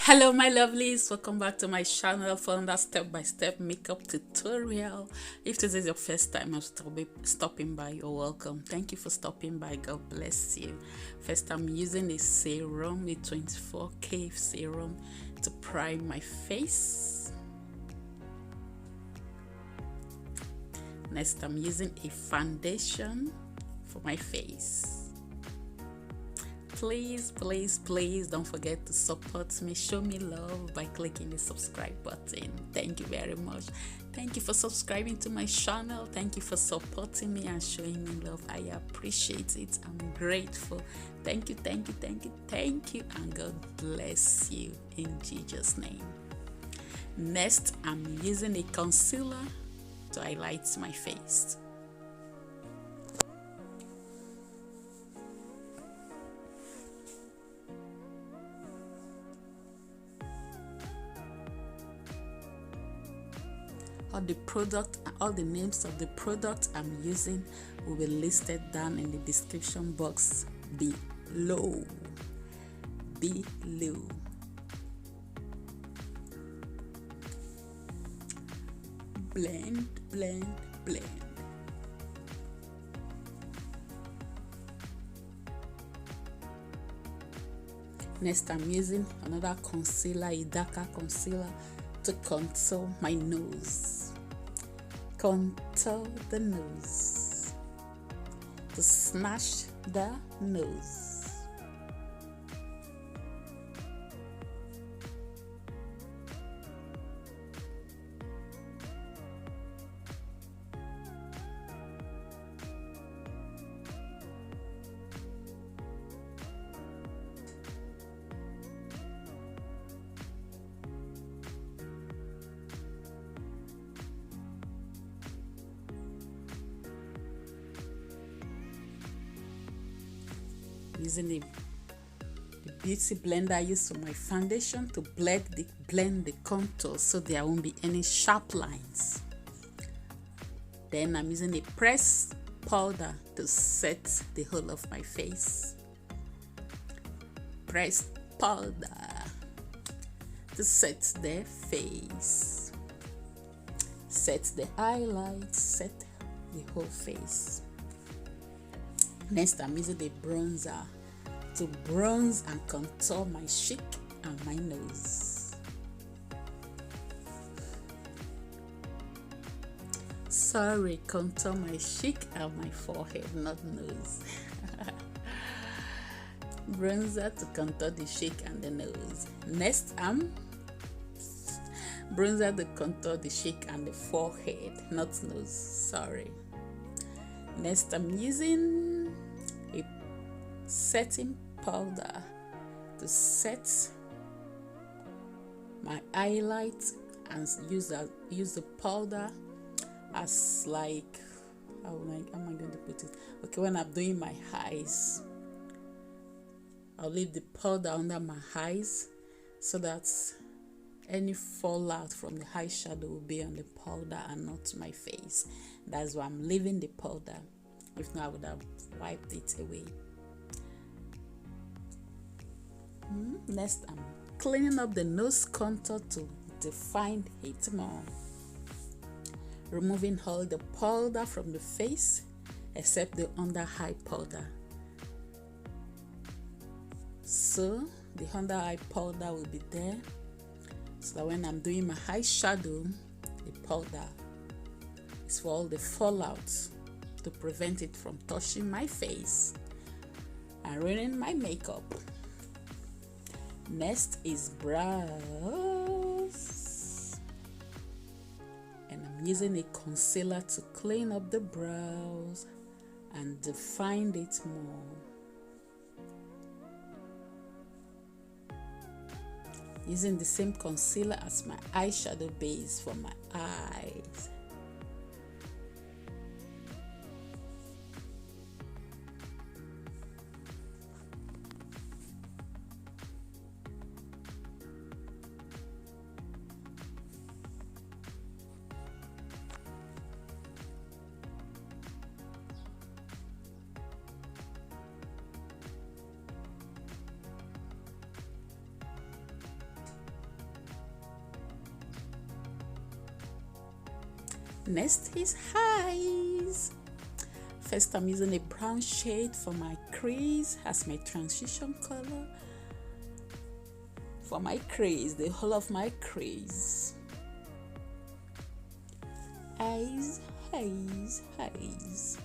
Hello my lovelies, welcome back to my channel for another step-by-step makeup tutorial. If this is your first time of stopping by, you're welcome. Thank you for stopping by. God bless you. First, I'm using a serum, a 24K serum to prime my face. Next, I'm using a foundation for my face. Please don't forget to support me, show me love by clicking the subscribe button. Thank you very much. Thank you for subscribing to my channel. Thank you for supporting me and showing me love. I appreciate it. I'm grateful. Thank you, and God bless you in Jesus' name. Next, I'm using a concealer to highlight my face. All the names of the product I'm using will be listed down in the description box below. Blend. Next, I'm using another concealer, a darker concealer, to contour my nose. Contour the nose. To snatch the nose. Using the beauty blender I use for my foundation to blend the contours so there won't be any sharp lines. Then I'm using a pressed powder to set the whole of my face. Pressed powder to set the face. Set the highlights, set the whole face. Next, I'm using the bronzer to bronze and contour my cheek and my nose. Sorry, contour my cheek and my forehead, not nose. Bronzer to contour the cheek and the nose. Next, bronzer to contour the cheek and the forehead, not nose. Sorry. Next, I'm using a setting powder to set my highlight and use the powder as like, how am I going to put it? Okay, when I'm doing my eyes, I'll leave the powder under my eyes so that any fallout from the eyeshadow will be on the powder and not my face. That's why I'm leaving the powder. If not, I would have wiped it away. Next, I'm cleaning up the nose contour to define it more. Removing all the powder from the face except the under eye powder. So the under eye powder will be there, so that when I'm doing my eyeshadow, the powder is for all the fallout to prevent it from touching my face and ruining my makeup. Next is brows, and I'm using a concealer to clean up the brows and define it more. Using the same concealer as my eyeshadow base for my eyes. Next is eyes. First, I'm using a brown shade for my crease as my transition color. For my crease, the whole of my crease. Eyes, eyes, eyes.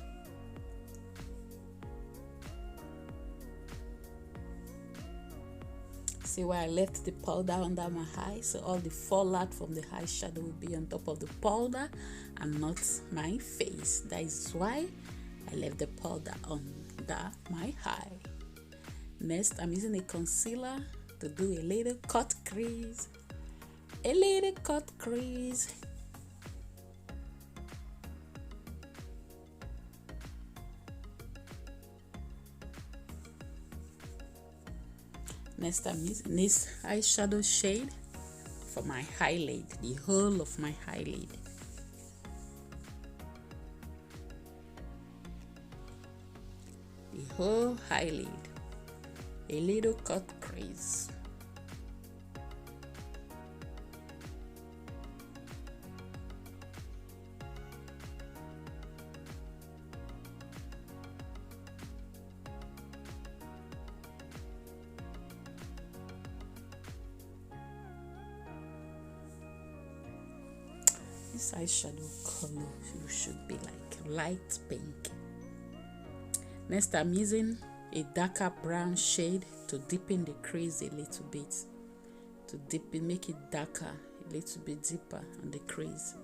See where I left the powder under my eye, so all the fallout from the eyeshadow will be on top of the powder and not my face. That is why I left the powder under my eye. Next, I'm using a concealer to do a little cut crease. A little cut crease. Next, I'm using this eyeshadow shade for my eyelid, the whole of my eyelid. The whole eyelid. A little cut crease. This eyeshadow color should be like light pink. Next, I'm using a darker brown shade to deepen the crease a little bit. To deepen, make it darker, a little bit deeper on the crease.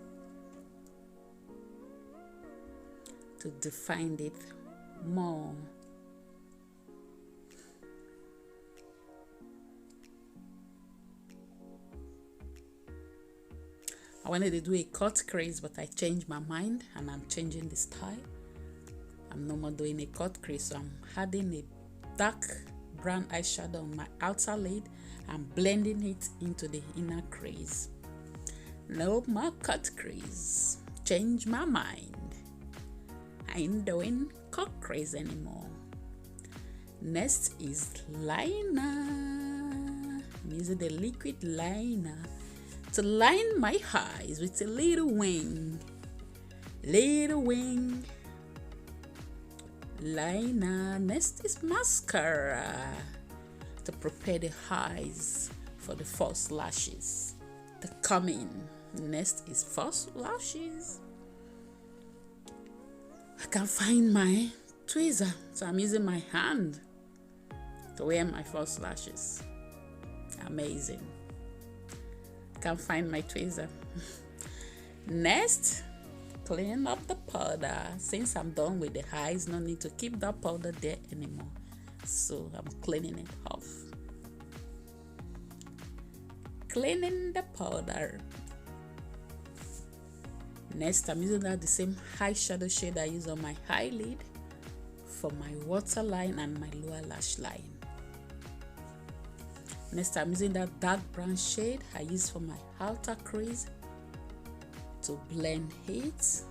To define it more. I wanted to do a cut crease, but I changed my mind and I'm changing the style. I'm no more doing a cut crease, so I'm adding a dark brown eyeshadow on my outer lid and blending it into the inner crease. No more cut crease. Change my mind. I ain't doing cut crease anymore. Next is liner. I'm using the liquid liner to line my eyes with a little wing. Little wing. Liner. Next is mascara to prepare the eyes for the false lashes to come in. Next is false lashes. I can't find my tweezer, so I'm using my hand to wear my false lashes. Amazing. Can't find my tweezer. Next, clean up the powder. Since I'm done with the eyes, no need to keep that powder there anymore, so I'm cleaning it off. Cleaning the powder. Next, I'm using the same eyeshadow shade I use on my eyelid for my waterline and my lower lash line. Next, I'm using that dark brown shade I use for my outer crease to blend it,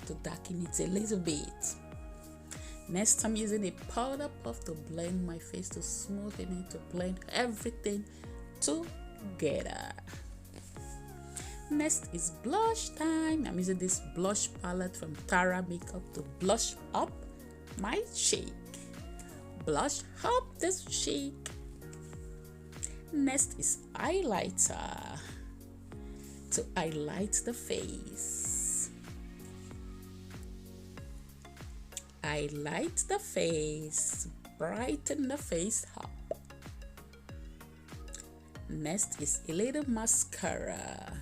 to darken it a little bit. Next, I'm using a powder puff to blend my face, to smoothen it, to blend everything together. Next is blush time. I'm using this blush palette from Tara Makeup to blush up my cheek. Blush up this cheek. Next is highlighter to highlight the face. Highlight the face, brighten the face up. Next is a little mascara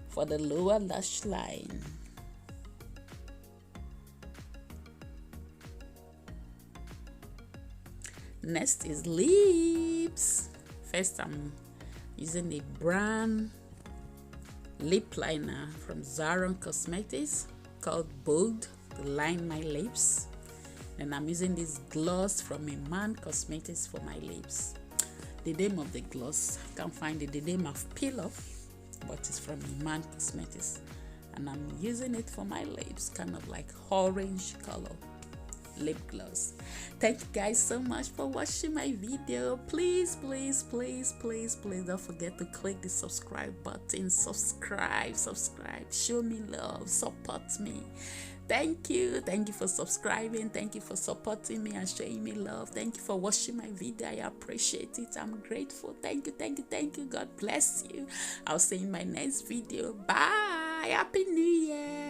for the lower lash line. Next is lips. First, I'm using a brown lip liner from Serum Cosmetics called Bold to line my lips. And I'm using this gloss from Man Cosmetics for my lips. The name of the gloss, I can't find it. The name of Peel Off, but it's from Man Cosmetics. And I'm using it for my lips, kind of like orange color. lip gloss. Thank you guys so much for watching my video. Please don't forget to click the subscribe button. Subscribe, show me love, support me. Thank you for subscribing, thank you for supporting me and showing me love. Thank you for watching my video. I appreciate it. I'm grateful. Thank you. God bless you. I'll see you in my next video. Bye. Happy New Year.